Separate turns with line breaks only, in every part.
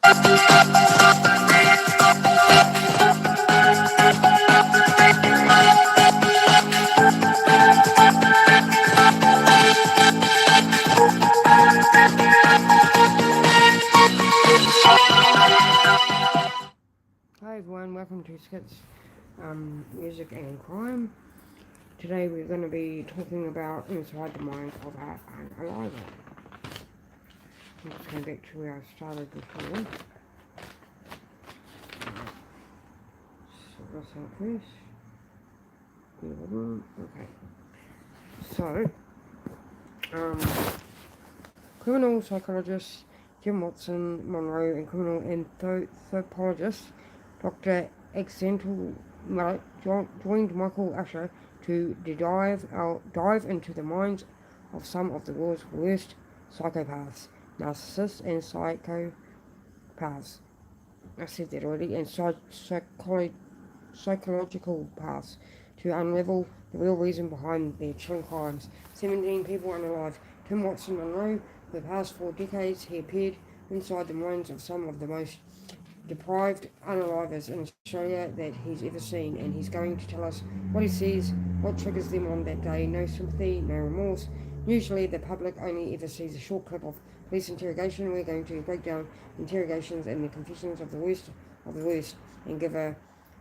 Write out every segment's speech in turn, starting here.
Hi everyone, welcome to Skitz Music and Crime. Today we're going to be talking about inside the mind of an unaliver. I'm just going back to where I started before. So this out first. Okay. So, criminal psychologist Jim Watson Monroe and criminal anthropologist Dr. Accental joined Michael Usher to dive into the minds of some of the world's worst psychopaths, narcissists, and psychopaths. I said that already, and psychological paths to unravel the real reason behind their chilling crimes. 17 people unalive. Tim Watson Monroe. For the past 4 decades, he appeared inside the minds of some of the most deprived unalivers in Australia that he's ever seen, and he's going to tell us what he sees, what triggers them on that day. No sympathy, no remorse. Usually the public only ever sees a short clip of police interrogation. We're going to break down interrogations and the confessions of the worst, and give a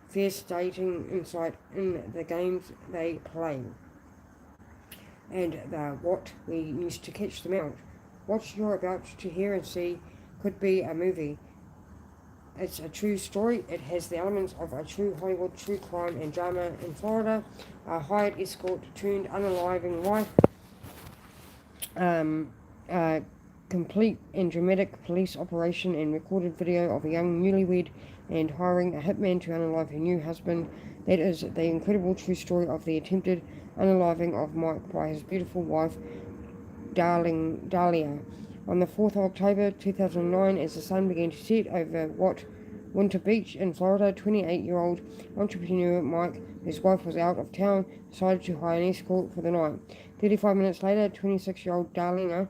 fair stating insight in the games they play and what we used to catch them out. What you're about to hear and see could be a movie. It's a true story. It has the elements of a true Hollywood true crime and drama. In Florida, a hired escort turned unaliving wife, a complete and dramatic police operation and recorded video of a young newlywed and hiring a hitman to unalive her new husband. That is the incredible true story of the attempted unaliving of Mike by his beautiful wife, Dahlia. On the 4th of October 2009, as the sun began to set over Winter Beach in Florida, 28-year-old entrepreneur Mike, whose wife was out of town, decided to hire an escort for the night. 35 minutes later, 26-year-old Dahlia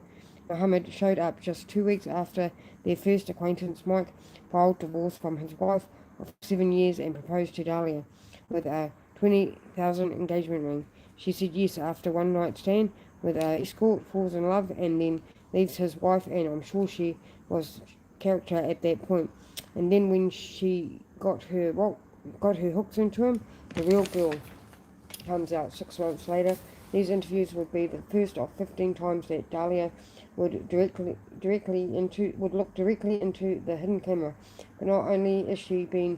Muhammad showed up. Just 2 weeks after their first acquaintance, Mike filed divorce from his wife of 7 years and proposed to Dahlia with a $20,000 engagement ring. She said yes after one night stand with an escort, falls in love, and then leaves his wife, and I'm sure she was character at that point. And then when she got her hooks into him, the real girl comes out 6 months later. These interviews would be the first of 15 times that Dahlia would look directly into the hidden camera. But not only is she being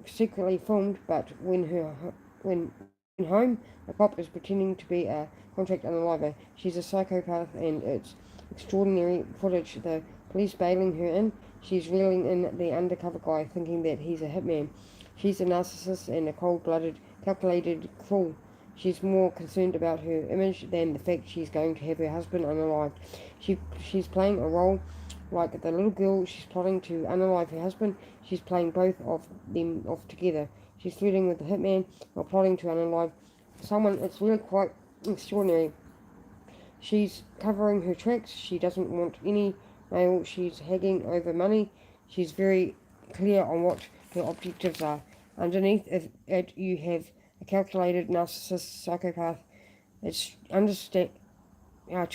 secretly filmed, but when home, a cop is pretending to be a contract unaliver. She's a psychopath, and it's extraordinary footage. The police bailing her in. She's reeling in the undercover guy, thinking that he's a hitman. She's a narcissist and a cold-blooded, calculated fool. She's more concerned about her image than the fact she's going to have her husband unalived. She's playing a role like the little girl. She's plotting to unalive her husband. She's playing both of them off together. She's flirting with the hitman while plotting to unalive someone. It's really quite extraordinary. She's covering her tracks. She doesn't want any mail. She's haggling over money. She's very clear on what her objectives are. Underneath it, you have a calculated narcissist psychopath. It's to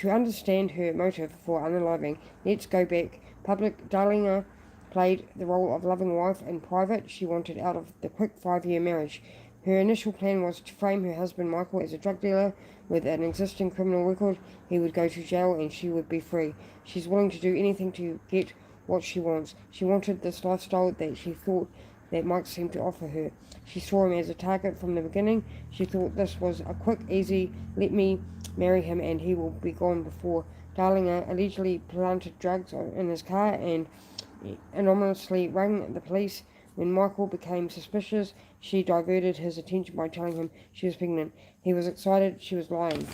understand her motive for unaliving. Let's go back. Public Dahlia played the role of loving wife in private. She wanted out of the quick 5-year marriage. Her initial plan was to frame her husband Michael as a drug dealer with an existing criminal record. He would go to jail and she would be free. She's willing to do anything to get what she wants. She wanted this lifestyle that she thought that Mike seemed to offer her. She saw him as a target from the beginning. She thought this was a quick, easy, let me marry him and he will be gone before. Dahlia allegedly planted drugs in his car and anonymously rang the police. When Michael became suspicious, she diverted his attention by telling him she was pregnant. He was excited she was lying.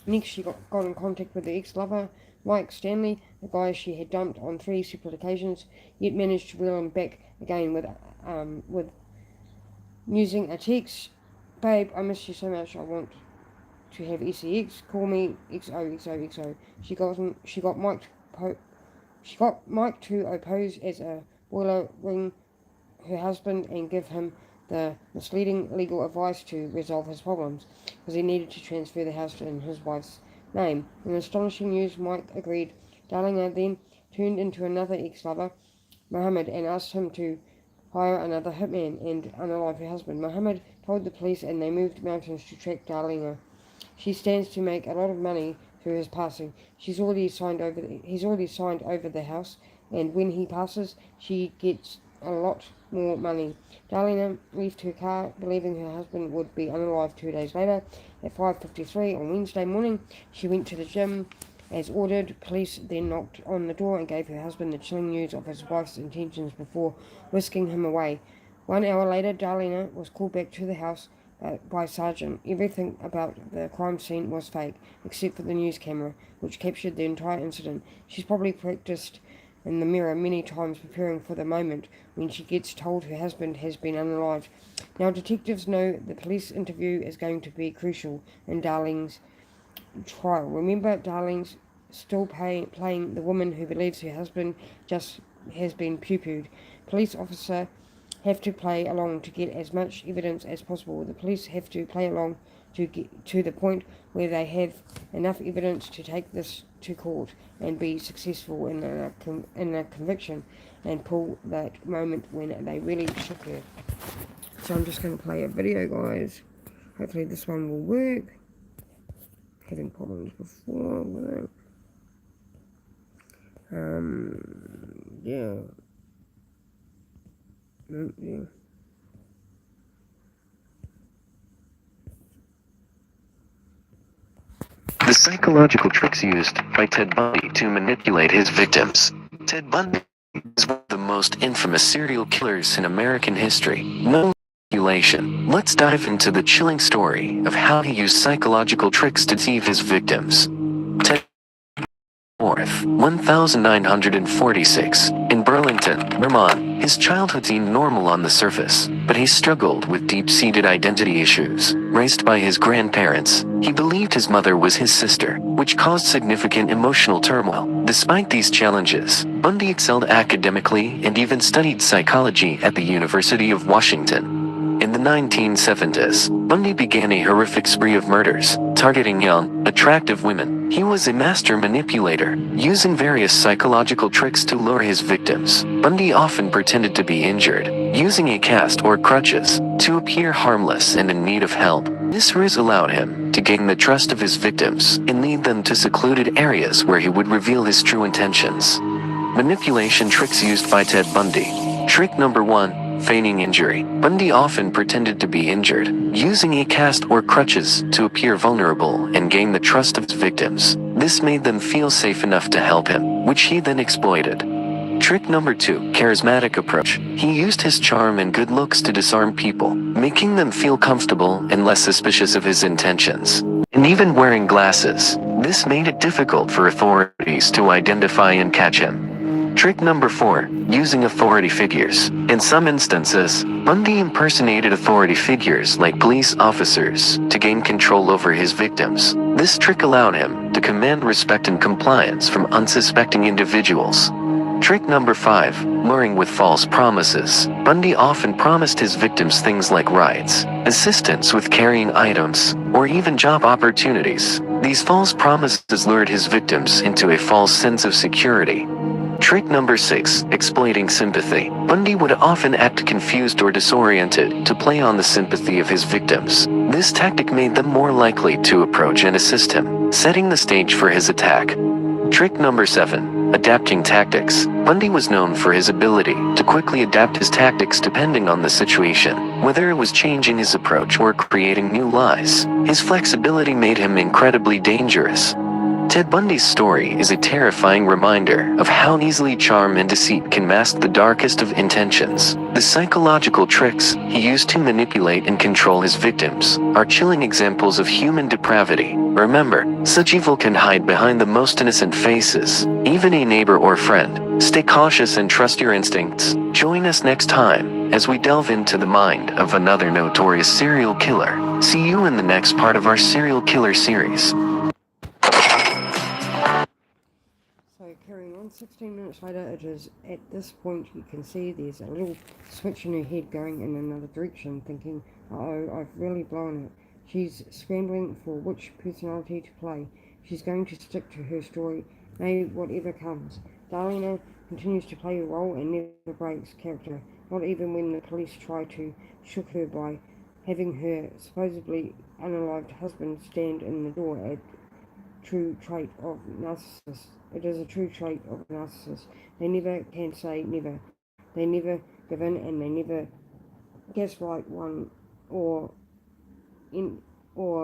Next, she got in contact with the ex-lover, Mike Stanley, the guy she had dumped on 3 separate occasions, yet managed to reel him back again with using a text. Babe, I miss you so much. I want to have sex. Call me XOXOXO. She got Mike She got Mike to oppose as a boiler ring her husband and give him the misleading legal advice to resolve his problems, because he needed to transfer the house in his wife's name. In astonishing news, Mike agreed. Darlinger then turned into another ex-lover, Mohammed, and asked him to hire another hitman and unalive her husband. Mohammed told the police, and they moved mountains to track Darlinger. She stands to make a lot of money through his passing. He's already signed over the house, and when he passes, she gets a lot more money. Darlene left her car, believing her husband would be unalive 2 days later. At 5:53 on Wednesday morning, she went to the gym as ordered. Police then knocked on the door and gave her husband the chilling news of his wife's intentions before whisking him away. 1 hour later, Darlene was called back to the house by Sergeant. Everything about the crime scene was fake, except for the news camera, which captured the entire incident. She's probably practiced in the mirror many times, preparing for the moment when she gets told her husband has been unalived. Now detectives know the police interview is going to be crucial in Darling's trial. Remember, Darling's still playing the woman who believes her husband just has been poo-pooed. Police officer have to play along to get as much evidence as possible. The police have to play along to get to the point where they have enough evidence to take this to court and be successful in a conviction and pull that moment when they really shook her. So I'm just going to play a video, guys. Hopefully this one will work. Having problems before with it. Yeah. Yeah.
The psychological tricks used by Ted Bundy to manipulate his victims. Ted Bundy is one of the most infamous serial killers in American history. No manipulation. Let's dive into the chilling story of how he used psychological tricks to deceive his victims. Ted 4th, 1946, in Burlington, Vermont. His childhood seemed normal on the surface, but he struggled with deep-seated identity issues. Raised by his grandparents, he believed his mother was his sister, which caused significant emotional turmoil. Despite these challenges, Bundy excelled academically and even studied psychology at the University of Washington. In the 1970s, Bundy began a horrific spree of murders, targeting young, attractive women. He was a master manipulator, using various psychological tricks to lure his victims. Bundy often pretended to be injured, using a cast or crutches, to appear harmless and in need of help. This ruse allowed him to gain the trust of his victims and lead them to secluded areas where he would reveal his true intentions. Manipulation tricks used by Ted Bundy. Trick number 1. Feigning injury. Bundy often pretended to be injured, using a cast or crutches to appear vulnerable and gain the trust of his victims. This made them feel safe enough to help him, which he then exploited. Trick number 2. Charismatic approach. He used his charm and good looks to disarm people, making them feel comfortable and less suspicious of his intentions. And even wearing glasses. This made it difficult for authorities to identify and catch him. Trick number 4. Using authority figures. In some instances, Bundy impersonated authority figures like police officers to gain control over his victims. This trick allowed him to command respect and compliance from unsuspecting individuals. Trick number 5. Luring with false promises. Bundy often promised his victims things like rides, assistance with carrying items, or even job opportunities. These false promises lured his victims into a false sense of security. Trick number 6. Exploiting sympathy. Bundy would often act confused or disoriented to play on the sympathy of his victims. This tactic made them more likely to approach and assist him, setting the stage for his attack. Trick number 7. Adapting tactics. Bundy was known for his ability to quickly adapt his tactics depending on the situation, whether it was changing his approach or creating new lies. His flexibility made him incredibly dangerous. Ted Bundy's story is a terrifying reminder of how easily charm and deceit can mask the darkest of intentions. The psychological tricks he used to manipulate and control his victims are chilling examples of human depravity. Remember, such evil can hide behind the most innocent faces, even a neighbor or friend. Stay cautious and trust your instincts. Join us next time as we delve into the mind of another notorious serial killer. See you in the next part of our serial killer series.
16 minutes later, it is at this point you can see there's a little switch in her head going in another direction, thinking, uh-oh, I've really blown it. She's scrambling for which personality to play. She's going to stick to her story, may whatever comes. Darlena continues to play a role and never breaks character, not even when the police try to shook her by having her supposedly unalived husband stand in the door. It is a true trait of narcissists. They never can say never. They never give in, and they never gaslight one or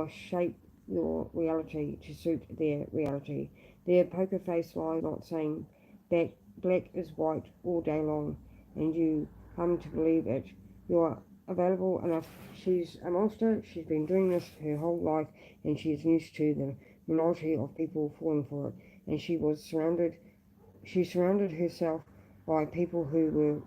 shape your reality to suit their reality. Their poker face lie not saying that black is white all day long, and you come to believe it. You're available enough. She's a monster. She's been doing this her whole life, and she's used to the minority of people falling for it. And she surrounded herself by people who were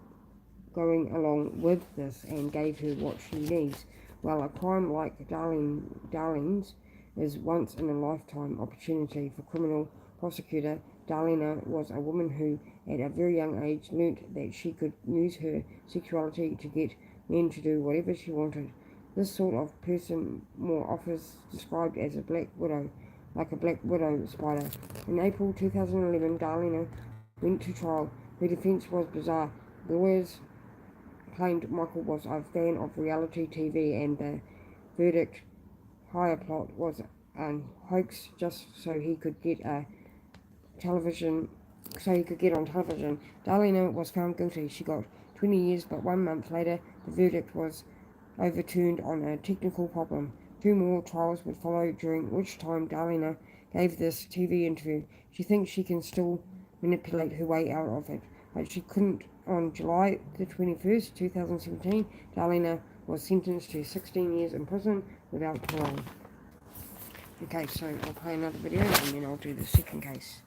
going along with this and gave her what she needs. Well, a crime like Darlene's is once in a lifetime opportunity for criminal prosecutor. Darlena was a woman who, at a very young age, learnt that she could use her sexuality to get men to do whatever she wanted. This sort of person more often described as a black widow, like a black widow spider. In April 2011, Darlena went to trial. Her defense was bizarre. The lawyers claimed Michael was a fan of reality TV and the verdict higher plot was a hoax just so he could get on television. Darlena was found guilty. She got 20 years, but 1 month later the verdict was overturned on a technical problem. 2 more trials would follow, during which time Darlena gave this TV interview. She thinks she can still manipulate her way out of it, but she couldn't. On July the 21st, 2017, Darlena was sentenced to 16 years in prison without parole. Okay, so I'll play another video and then I'll do the second case.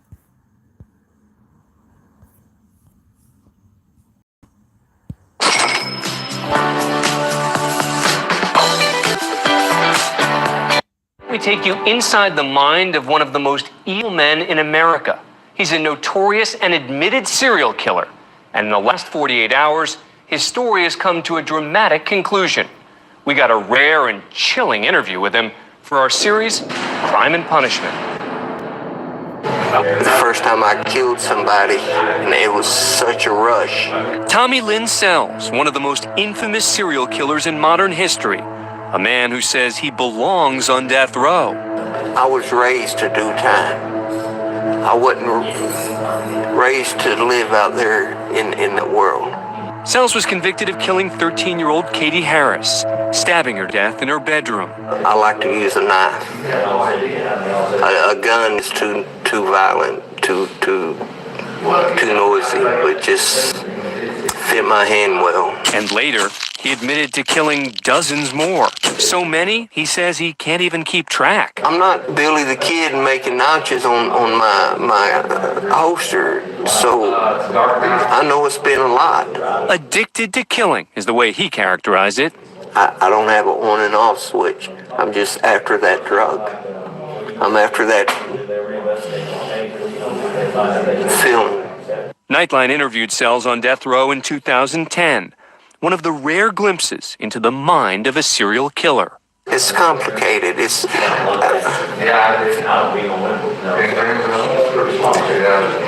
We take you inside the mind of one of the most evil men in America. He's a notorious and admitted serial killer. And in the last 48 hours, his story has come to a dramatic conclusion. We got a rare and chilling interview with him for our series, Crime and Punishment.
The first time I killed somebody, and it was such a rush.
Tommy Lynn Sells, one of the most infamous serial killers in modern history. A man who says he belongs on death row.
I was raised to do time. I wasn't raised to live out there in the world.
Sells was convicted of killing 13-year-old Katie Harris, stabbing her to death in her bedroom.
I like to use a knife. A gun is too violent, too noisy, but just fit my hand well.
And later, he admitted to killing dozens more. So many, he says he can't even keep track.
I'm not Billy the Kid making notches on my holster, so I know it's been a lot.
Addicted to killing is the way he characterized it.
I don't have an on and off switch. I'm just after that drug. I'm after that film.
Nightline interviewed Sells on death row in 2010. One of the rare glimpses into the mind of a serial killer.
It's complicated.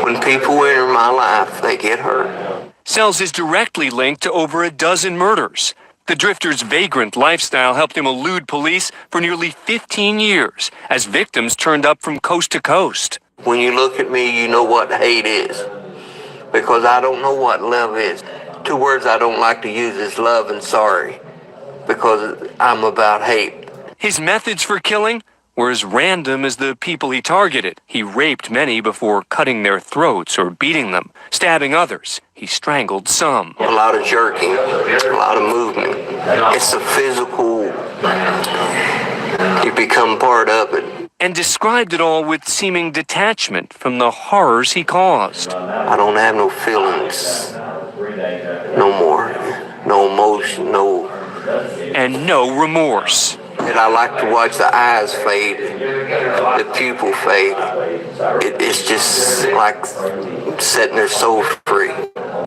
When people enter my life, they get hurt.
Sells is directly linked to over a dozen murders. The drifter's vagrant lifestyle helped him elude police for nearly 15 years as victims turned up from coast to coast.
When you look at me, you know what hate is, because I don't know what love is. 2 words I don't like to use is love and sorry, because I'm about hate.
His methods for killing were as random as the people he targeted. He raped many before cutting their throats or beating them. Stabbing others, he strangled some.
A lot of jerking, a lot of movement. It's a physical, you become part of it.
And described it all with seeming detachment from the horrors he caused.
I don't have no feelings. No more. No emotion, no.
And no remorse.
And I like to watch the eyes fade, the pupil fade. It's just like setting their soul free.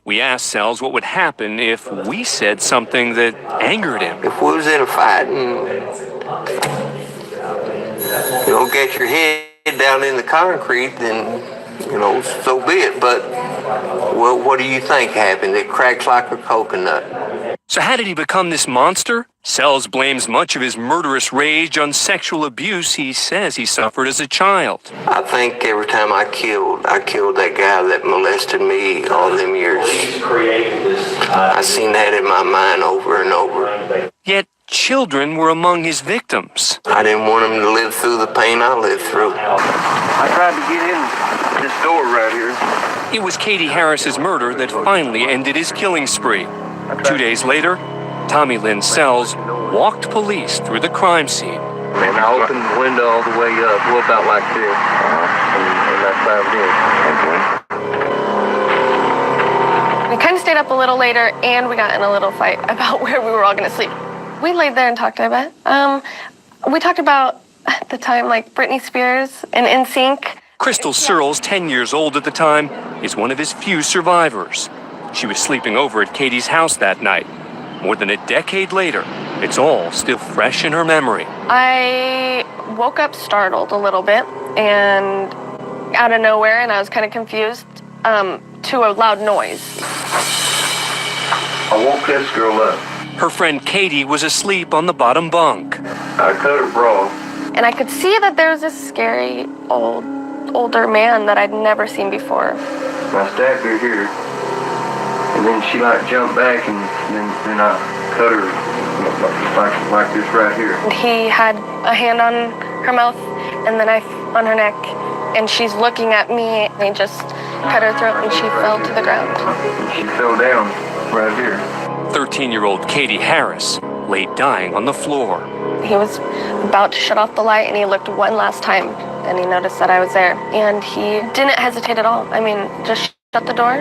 We asked Sells what would happen if we said something that angered him.
If we was in a fight and get your head down in the concrete, then so be it. But well, what do you think happened? It cracks like a coconut.
So how did he become this monster? Sells blames much of his murderous rage on sexual abuse he says he suffered as a child.
I think every time I killed that guy that molested me all them years. I seen that in my mind over and over.
Yet children were among his victims.
I didn't want him to live through the pain I lived through. I tried to get in this door right here.
It was Katie Harris's murder that finally ended his killing spree. 2 days later, Tommy Lynn Sells walked police through the crime scene.
And I opened the window all the way up, well, about like this. And that's how it is.
We kind of stayed up a little later, and we got in a little fight about where we were all going to sleep. We laid there and talked a bit. We talked about, at the time, like Britney Spears and NSYNC.
Crystal Searles, 10 years old at the time, is one of his few survivors. She was sleeping over at Katie's house that night. More than a decade later, it's all still fresh in her memory.
I woke up startled a little bit and out of nowhere, and I was kind of confused to a loud noise.
I woke this girl up.
Her friend Katie was asleep on the bottom bunk.
I cut her bra.
And I could see that there was this scary older man that I'd never seen before.
I stabbed her here. And then she jumped back, and then I cut her like this right here.
He had a hand on her mouth and the knife on her neck, and she's looking at me, and he just cut her throat, and she fell to the ground.
She fell down right here.
13-year-old Katie Harris lay dying on the floor.
He was about to shut off the light, and he looked one last time, and he noticed that I was there, and he didn't hesitate at all. I mean, just shut the door,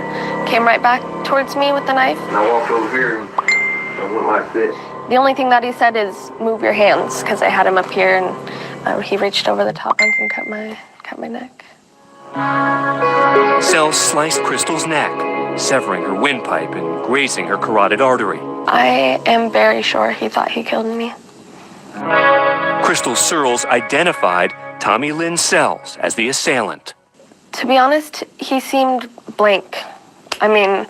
came right back towards me with the knife.
And I walked over here and I went like this.
The only thing that he said is, move your hands, because I had him up here, and he reached over the top bunk and cut my neck.
Sells sliced Crystal's neck, severing her windpipe and grazing her carotid artery.
I am very sure he thought he killed me.
Crystal Searles identified Tommy Lynn Sells as the assailant.
To be honest, he seemed blank. I mean,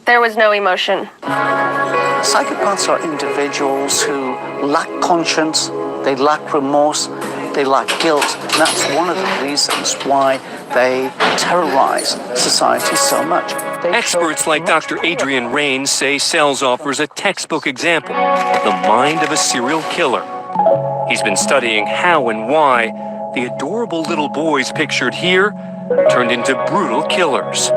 there was no emotion.
Psychopaths are individuals who lack conscience, they lack remorse, they lack guilt, and that's one of the reasons why they terrorize society so much.
Experts like Dr. Adrian Rains say Sells offers a textbook example of the mind of a serial killer. He's been studying how and why the adorable little boys pictured here turned into brutal killers.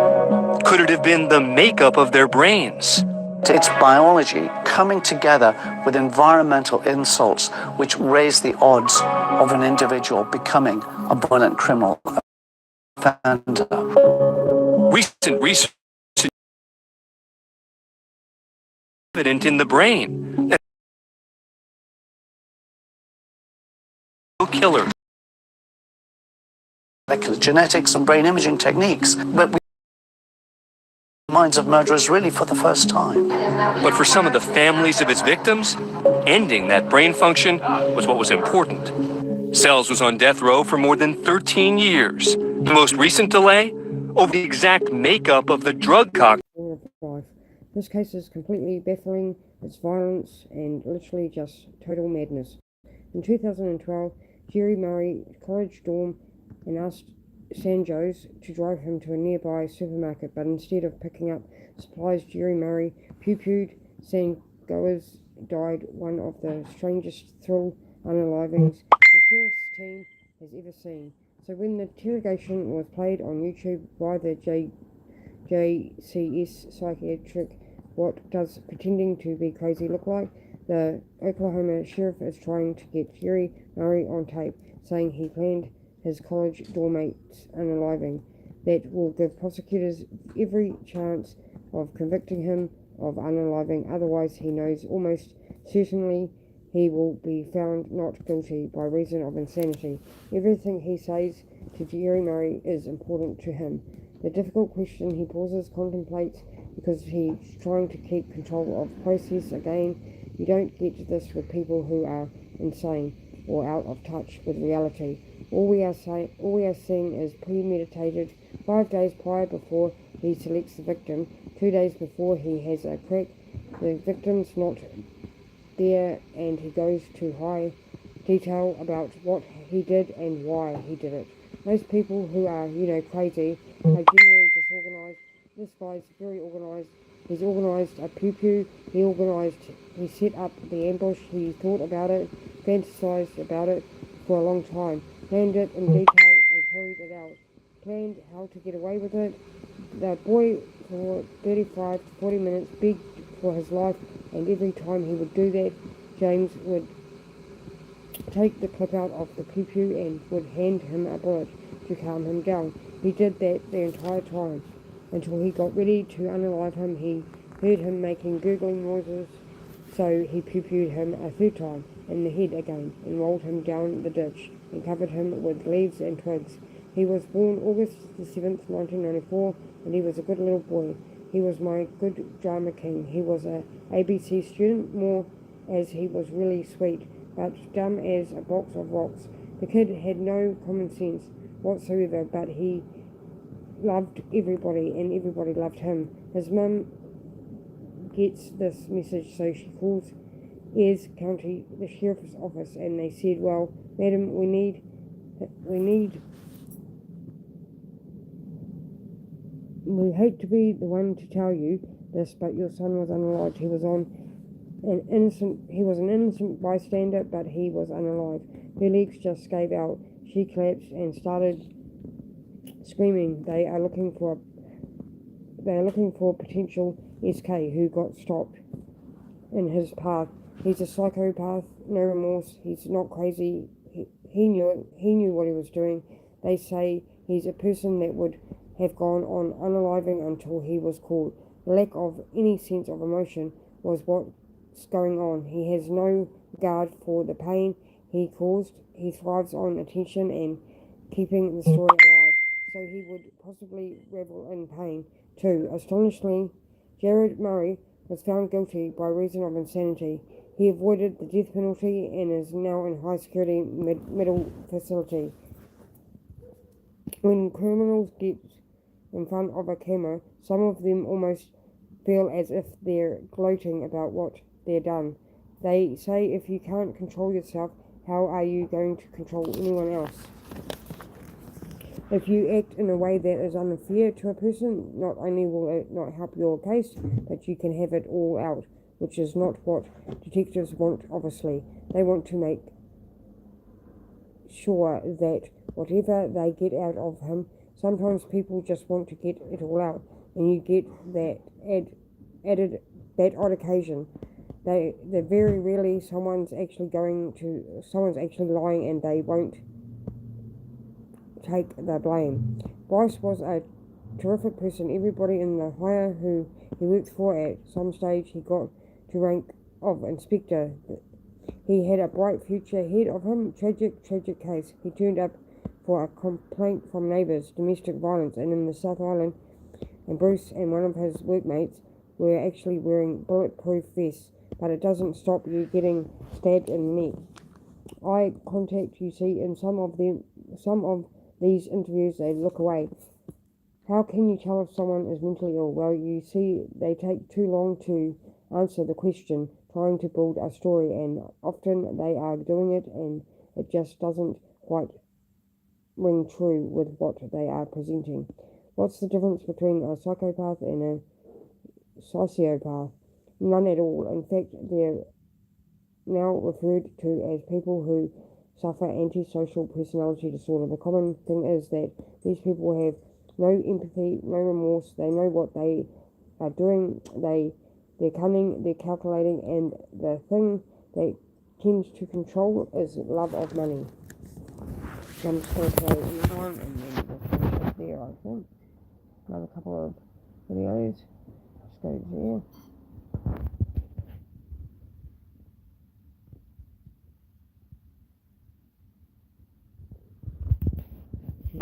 Could it have been the makeup of their brains?
It's biology coming together with environmental insults which raise the odds of an individual becoming a violent criminal offender.
Recent research evident in the brain that killers.
Molecular genetics and brain imaging techniques, but we minds of murderers really for the first time.
But for some of the families of his victims, ending that brain function was what was important. Sells was on death row for more than 13 years. The most recent delay over the exact makeup of the drug cocktail.
This case is completely baffling, it's violence and literally just total madness. In 2012, Jerry Murray college dorm and asked Sanjos to drive him to a nearby supermarket, but instead of picking up supplies, Jerry Murray pew-pewed. Sanjos died one of the strangest thrill unalivings the sheriff's team has ever seen. So when the interrogation was played on YouTube by the JCS psychiatric, what does pretending to be crazy look like? The Oklahoma sheriff is trying to get Jerry Murray on tape, saying he planned his college dormmate's unaliving. That will give prosecutors every chance of convicting him of unaliving. Otherwise, he knows almost certainly he will be found not guilty by reason of insanity. Everything he says to Jerry Murray is important to him. The difficult question he pauses, contemplates, because he's trying to keep control of process. Again, you don't get this with people who are insane or out of touch with reality. All we are seeing is premeditated. 5 days prior, before he selects the victim, 2 days before he has a crack, the victim's not there, and he goes to high detail about what he did and why he did it. Most people who are, crazy are generally disorganized. This guy's very organized. He's organized a pew-pew. He set up the ambush. He thought about it, fantasized about it for a long time, planned it in detail and carried it out. Planned how to get away with it. The boy, for 35 to 40 minutes, begged for his life, and every time he would do that, James would take the clip out of the pew-pew and would hand him a bullet to calm him down. He did that the entire time until he got ready to unalive him. He heard him making gurgling noises, so he pew-pewed him a third time in the head again and rolled him down the ditch and covered him with leaves and twigs. He was born August the 7th, 1994, and he was a good little boy. He was my good drama king. He was a ABC student, more as he was really sweet, but dumb as a box of rocks. The kid had no common sense whatsoever, but he loved everybody and everybody loved him. His mum gets this message, so she calls Ayers County, the sheriff's office, and they said, well, madam, we hate to be the one to tell you this, but your son was unalived. He was an innocent bystander, but he was unalive. Her legs just gave out. She collapsed and started screaming. They are looking for a potential SK who got stopped in his path. He's a psychopath, no remorse. He's not crazy. He knew it. He knew what he was doing. They say he's a person that would have gone on unaliving until he was caught. The lack of any sense of emotion was what's going on. He has no regard for the pain he caused. He thrives on attention and keeping the story alive, so he would possibly revel in pain too. Astonishingly, Jared Murray was found guilty by reason of insanity. He avoided the death penalty and is now in high security mental facility. When criminals get in front of a camera, some of them almost feel as if they're gloating about what they've done. They say, if you can't control yourself, how are you going to control anyone else? If you act in a way that is unfair to a person, not only will it not help your case, but you can have it all out, which is not what detectives want, obviously. They want to make sure that whatever they get out of him, sometimes people just want to get it all out, and you get that odd occasion. They're very rarely someone's actually lying and they won't take the blame. Bryce was a terrific person. Everybody in the hire who he worked for, at some stage he got to rank of inspector. He had a bright future ahead of him. Tragic case. He turned up for a complaint from neighbours, domestic violence, and in the South Island, and Bruce and one of his workmates were actually wearing bulletproof vests, but it doesn't stop you getting stabbed in the neck. Eye contact, you see, in some of these interviews, they look away. How can you tell if someone is mentally ill? Well, you see, they take too long to answer the question, trying to build a story, and often they are doing it and it just doesn't quite ring true with what they are presenting. What's the difference between a psychopath and a sociopath? None at all. In fact, they're now referred to as people who suffer antisocial personality disorder. The common thing is that these people have no empathy, no remorse. They know what they are doing. They're cunning, they're calculating, and the thing that tends to control is love of money. So I'm just going to play another one and then we'll finish up there, I think. Another couple of videos. Let's go there.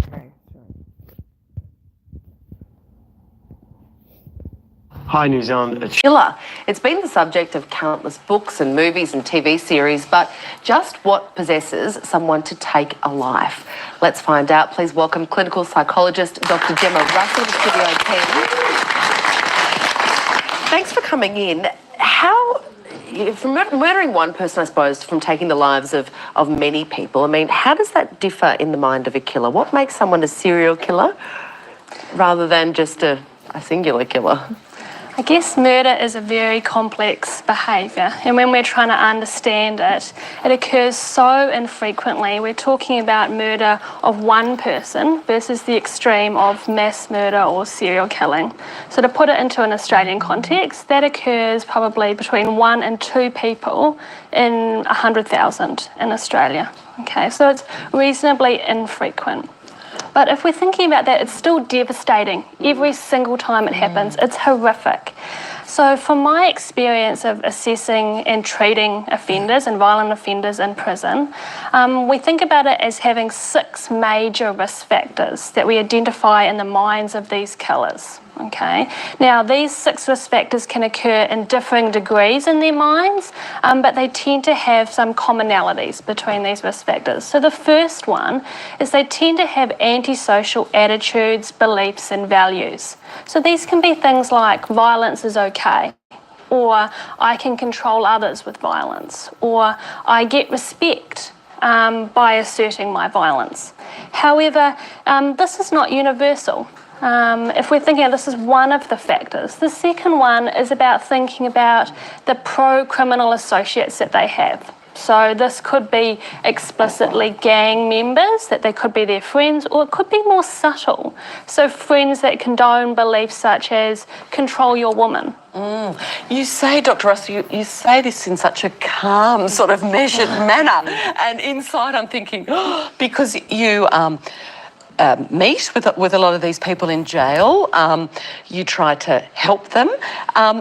Okay, so
Hi, New Zealand.
Killer. It's been the subject of countless books and movies and TV series, but just what possesses someone to take a life? Let's find out. Please welcome clinical psychologist Dr. Gemma Russell to Studio 10. Thanks for coming in. From murdering one person, I suppose, from taking the lives of many people, I mean, how does that differ in the mind of a killer? What makes someone a serial killer rather than just a singular killer?
I guess murder is a very complex behaviour, and when we're trying to understand it, it occurs so infrequently. We're talking about murder of one person versus the extreme of mass murder or serial killing. So to put it into an Australian context, that occurs probably between 1 and 2 people in 100,000 in Australia. Okay, so it's reasonably infrequent. But if we're thinking about that, it's still devastating. Every single time it happens, it's horrific. So from my experience of assessing and treating offenders and violent offenders in prison, we think about it as having 6 major risk factors that we identify in the minds of these killers. Okay. Now, these 6 risk factors can occur in differing degrees in their minds, but they tend to have some commonalities between these risk factors. So the first one is they tend to have antisocial attitudes, beliefs, and values. So these can be things like violence is okay, or I can control others with violence, or I get respect by asserting my violence. However, this is not universal. If we're thinking this is one of the factors. The second one is about thinking about the pro-criminal associates that they have. So this could be explicitly gang members, that they could be their friends, or it could be more subtle. So friends that condone beliefs such as control your woman.
You say, Dr. Russell, you say this in such a calm, sort of measured manner. And inside I'm thinking, because you meet with a lot of these people in jail, you try to help them.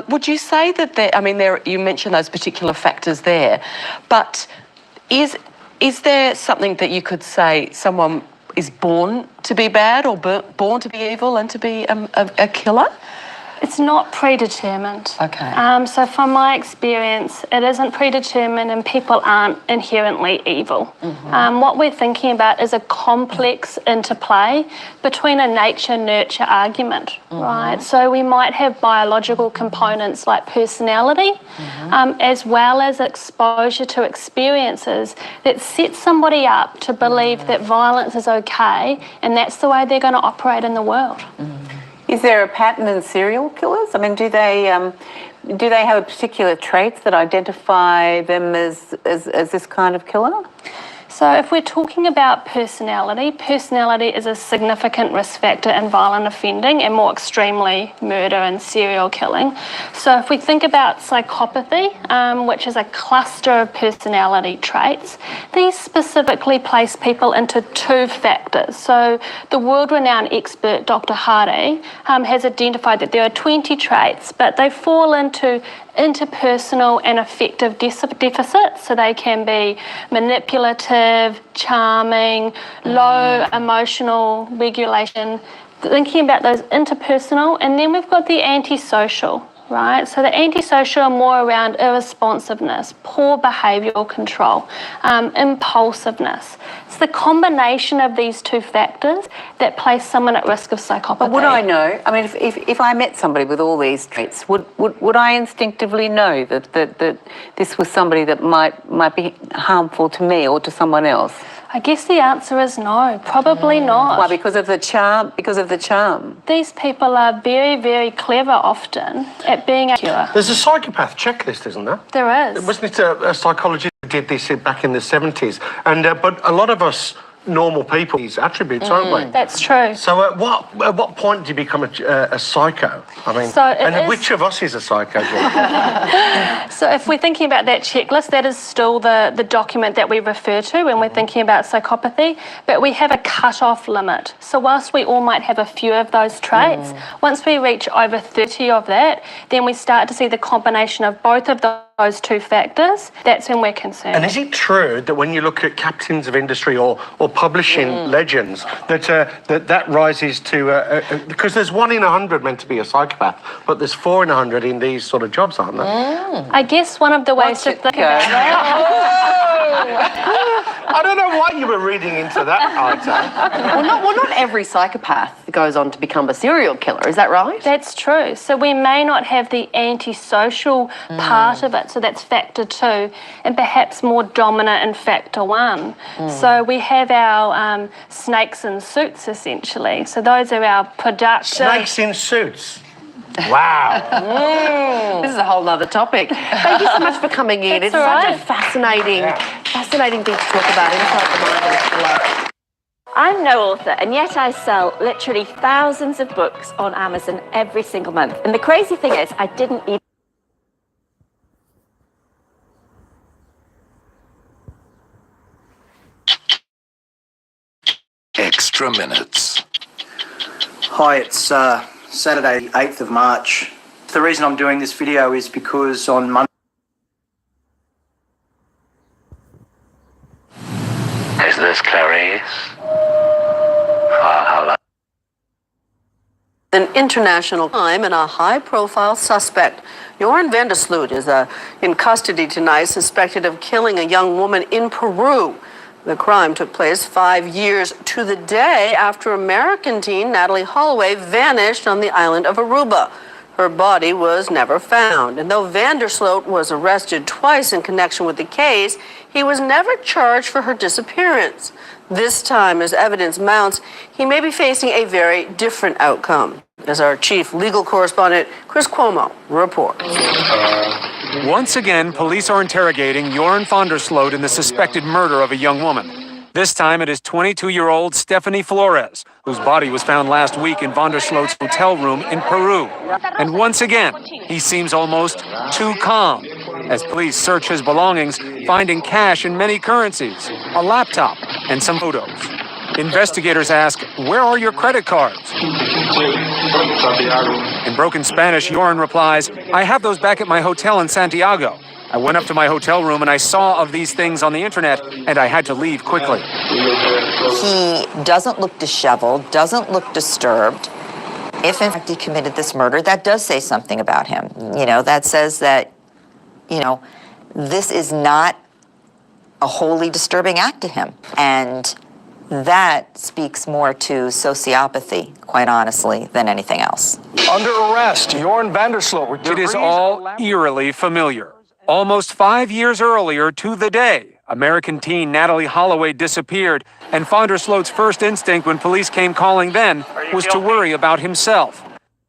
Would you say that you mentioned those particular factors there, but is there something that you could say someone is born to be bad or born to be evil and to be a killer?
It's not predetermined.
Okay.
So from my experience, it isn't predetermined and people aren't inherently evil. Mm-hmm. What we're thinking about is a complex interplay between a nature-nurture argument, mm-hmm. right? So we might have biological components like personality, mm-hmm.
Mm.
As well as exposure to experiences that set somebody up to believe that violence is okay and that's the way they're going to operate in the world.
Mm.
Is there a pattern in serial killers? I mean, do they have a particular traits that identify them as this kind of killer?
So if we're talking about personality is a significant risk factor in violent offending and more extremely murder and serial killing. So if we think about psychopathy, which is a cluster of personality traits, these specifically place people into 2 factors. So the world-renowned expert Dr. Hardy has identified that there are 20 traits, but they fall into interpersonal and affective deficits, so they can be manipulative, charming, low emotional regulation, thinking about those interpersonal, and then we've got the antisocial, right? So the antisocial are more around irresponsiveness, poor behavioural control, impulsiveness. It's the combination of these 2 factors that place someone at risk of psychopathy.
But would I know? I mean, if I met somebody with all these traits, would I instinctively know that this was somebody that might be harmful to me or to someone else?
I guess the answer is no, probably not.
Why? Because of the charm? Because of the charm?
These people are very, very clever often at being a killer.
There's a psychopath checklist, isn't there?
There is.
Wasn't it a psychologist who did this back in the 70s? And but a lot of us normal people, these attributes, aren't we?
That's true.
So at what point do you become a psycho? I mean, which of us is a psycho?
So if we're thinking about that checklist, that is still the document that we refer to when we're thinking about psychopathy, but we have a cut-off limit. So whilst we all might have a few of those traits, once we reach over 30 of that, then we start to see the combination of both of those those two factors, that's when we're concerned.
And is it true that when you look at captains of industry or publishing legends, that rises to... because there's 1 in 100 meant to be a psychopath, but there's 4 in 100 in these sort of jobs, aren't there?
I guess one of the ways to think about
I don't know why you were reading into that, Ita.
Well, not every psychopath goes on to become a serial killer, is that right?
That's true. So we may not have the antisocial part of it, so that's factor 2, and perhaps more dominant in factor 1. So we have our snakes in suits, essentially. So those are our productive...
Snakes in suits. Wow.
This is a whole other topic. Thank you so much for coming in. It's such a fascinating thing to talk about inside the mind of the killer.
I'm no author, and yet I sell literally thousands of books on Amazon every single month. And the crazy thing is, I didn't even...
Extra minutes.
Hi, it's Saturday, 8th of March. The reason I'm doing this video is because on Monday...
Is this Clarice?
An international crime and a high-profile suspect. Joran van der Sloot is in custody tonight, suspected of killing a young woman in Peru. The crime took place 5 years to the day after American teen Natalie Holloway vanished on the island of Aruba. Her body was never found, and though van der Sloot was arrested twice in connection with the case, he was never charged for her disappearance. This time, as evidence mounts, he may be facing a very different outcome, as our chief legal correspondent, Chris Cuomo, reports.
Once again, police are interrogating Joran van der Sloot in the suspected murder of a young woman. This time it is 22-year-old Stephanie Flores, whose body was found last week in van der Sloot's hotel room in Peru. And once again, he seems almost too calm, as police search his belongings, finding cash in many currencies, a laptop, and some photos. Investigators ask, "Where are your credit cards?" In broken Spanish, Joran replies, "I have those back at my hotel in Santiago. I went up to my hotel room and I saw of these things on the internet, and I had to leave quickly."
He doesn't look disheveled, doesn't look disturbed. If in fact he committed this murder, that does say something about him. You know, that says that, you know, this is not a wholly disturbing act to him. And that speaks more to sociopathy, quite honestly, than anything else.
Under arrest, Joran van der Sloot. It is all eerily familiar. Almost 5 years earlier to the day, American teen Natalie Holloway disappeared, and van der Sloot's first instinct when police came calling then was to worry about himself.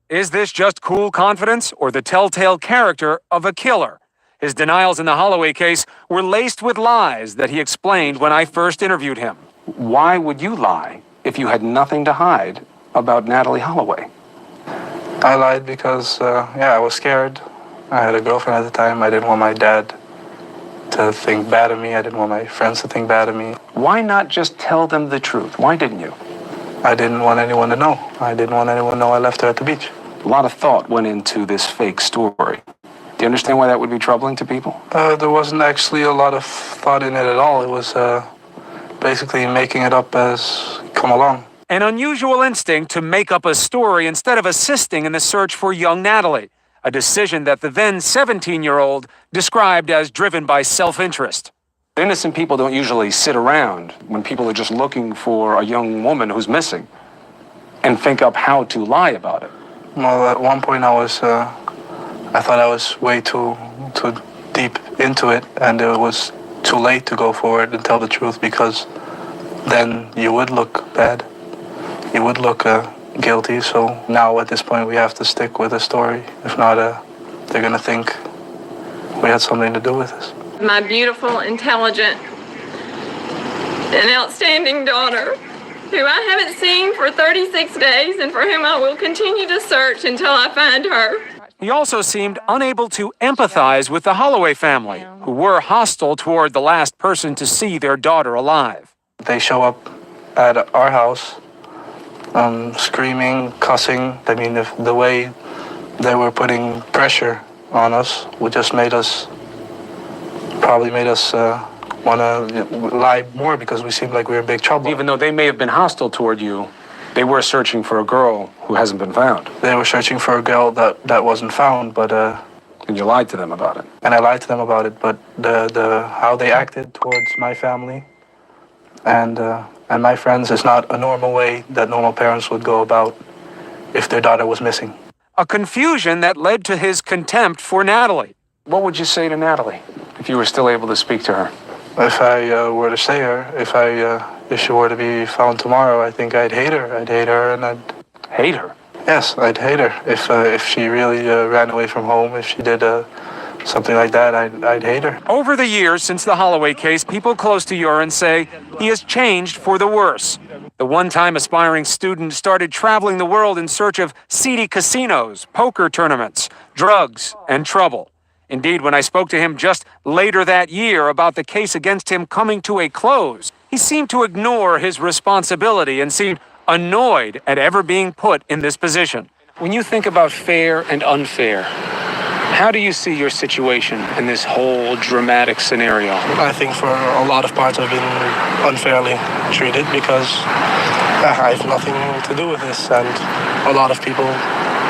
Is this just cool confidence or the telltale character of a killer? His denials in the Holloway case were laced with lies that he explained when I first interviewed him. Why would you lie if you had nothing to hide about Natalie Holloway?
I lied because, I was scared. I had a girlfriend at the time. I didn't want my dad to think bad of me. I didn't want my friends to think bad of me.
Why not just tell them the truth? Why didn't you?
I didn't want anyone to know. I didn't want anyone to know I left her at the beach.
A lot of thought went into this fake story. Do you understand why that would be troubling to people?
There wasn't actually a lot of thought in it at all. It was basically making it up as you come along.
An unusual instinct to make up a story instead of assisting in the search for young Natalie. A decision that the then 17-year-old described as driven by self-interest. Innocent people don't usually sit around when people are just looking for a young woman who's missing and think up how to lie about it.
Well, at one point I thought I was way too deep into it, and it was too late to go forward and tell the truth, because then you would look bad. You would look guilty. So now at this point we have to stick with the story. If not, they're going to think we had something to do with this.
My beautiful, intelligent, and outstanding daughter, who I haven't seen for 36 days and for whom I will continue to search until I find her.
He also seemed unable to empathize with the Holloway family, who were hostile toward the last person to see their daughter alive.
They show up at our house, screaming, cussing. I mean, the way they were putting pressure on us, just made us probably made us want to lie more because we seemed like we were in big trouble.
Even though they may have been hostile toward you, they were searching for a girl who hasn't been found.
They were searching for a girl that wasn't found, but...
And you lied to them about it.
And I lied to them about it, but how they acted towards my family and my friends is not a normal way that normal parents would go about if their daughter was missing.
A confusion that led to his contempt for Natalie. What would you say to Natalie if you were still able to speak to her?
If I were to say her, if she were to be found tomorrow, I think I'd hate her. I'd hate her, and I'd
hate her.
Yes, I'd hate her if she really ran away from home. If she did something like that, I'd hate her.
Over the years since the Holloway case, people close to Joran say he has changed for the worse. The one-time aspiring student started traveling the world in search of seedy casinos, poker tournaments, drugs, and trouble. Indeed, when I spoke to him just later that year about the case against him coming to a close, he seemed to ignore his responsibility and seemed annoyed at ever being put in this position. When you think about fair and unfair, how do you see your situation in this whole dramatic scenario?
I think for a lot of parts I've been unfairly treated because I have nothing to do with this, and a lot of people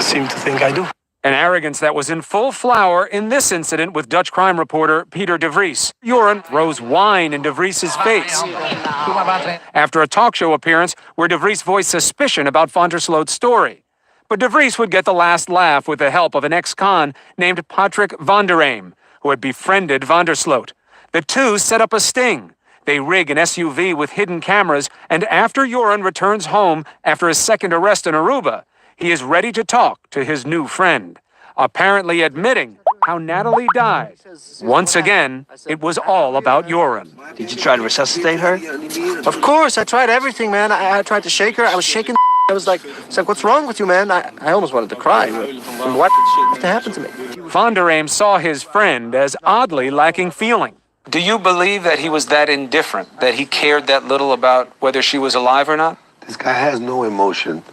seem to think I do.
An arrogance that was in full flower in this incident with Dutch crime reporter Peter de Vries. Joran throws wine in de Vries' face after a talk show appearance where de Vries voiced suspicion about Van der Sloot's story. But de Vries would get the last laugh with the help of an ex-con named Patrick van der Eem, who had befriended Van der Sloot. The two set up a sting. They rig an SUV with hidden cameras, and after Joran returns home after his second arrest in Aruba, he is ready to talk to his new friend, apparently admitting how Natalie died. Once again, it was all about Joran.
Did you try to resuscitate her?
Of course, I tried everything, man. I tried to shake her. I was shaking. I was like, what's wrong with you, man? I almost wanted to cry. What the happened to me?
Van der Eem saw his friend as oddly lacking feeling. Do you believe that he was that indifferent, that he cared that little about whether she was alive or not?
This guy has no emotion,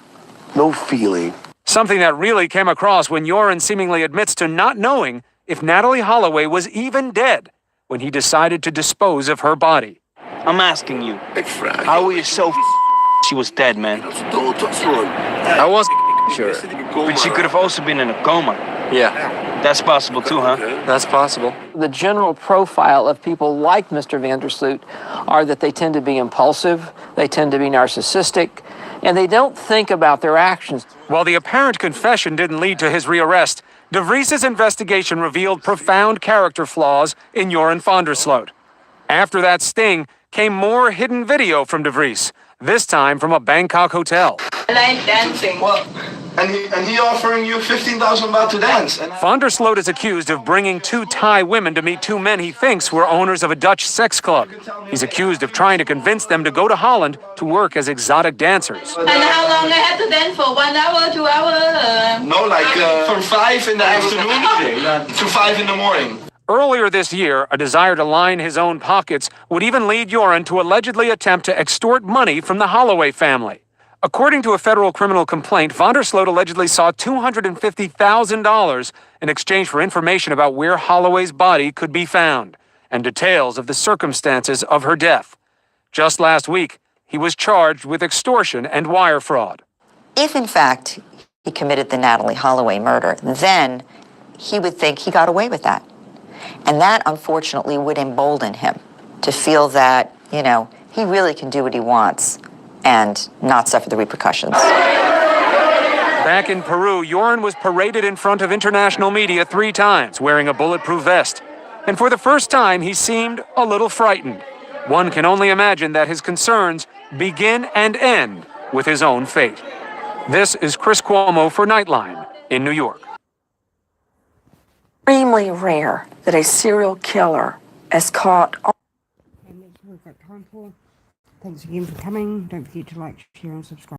no feeling.
Something that really came across when Joran seemingly admits to not knowing if Natalie Holloway was even dead when he decided to dispose of her body.
I'm asking you, how were you so she was dead, man?
I was sure.
But she could have also been in a coma.
Yeah.
That's possible too, huh?
That's possible.
The general profile of people like Mr. van der Sloot are that they tend to be impulsive, they tend to be narcissistic, and they don't think about their actions.
While the apparent confession didn't lead to his rearrest, de Vries' investigation revealed profound character flaws in Joran van der Sloot. After that sting came more hidden video from de Vries, this time from a Bangkok hotel.
I like dancing.
Well, and he offering you 15,000 baht to dance.
Van der Sloot is accused of bringing two Thai women to meet two men he thinks were owners of a Dutch sex club. He's accused of trying to convince them to go to Holland to work as exotic dancers.
And how long they had to dance for? 1 hour, 2 hours?
No, like from 5 in the afternoon to 5 in the morning.
Earlier this year, a desire to line his own pockets would even lead Joran to allegedly attempt to extort money from the Holloway family. According to a federal criminal complaint, Van der Sloot allegedly saw $250,000 in exchange for information about where Holloway's body could be found and details of the circumstances of her death. Just last week, he was charged with extortion and wire fraud.
If, in fact, he committed the Natalie Holloway murder, then he would think he got away with that. And that, unfortunately, would embolden him to feel that, you know, he really can do what he wants and not suffer the repercussions.
Back in Peru, Joran was paraded in front of international media 3 times, wearing a bulletproof vest. And for the first time, he seemed a little frightened. One can only imagine that his concerns begin and end with his own fate. This is Chris Cuomo for Nightline in New York.
Extremely rare that a serial killer is caught.
And that's all we've got time for. Thanks again for coming. Don't forget to like, share, and subscribe.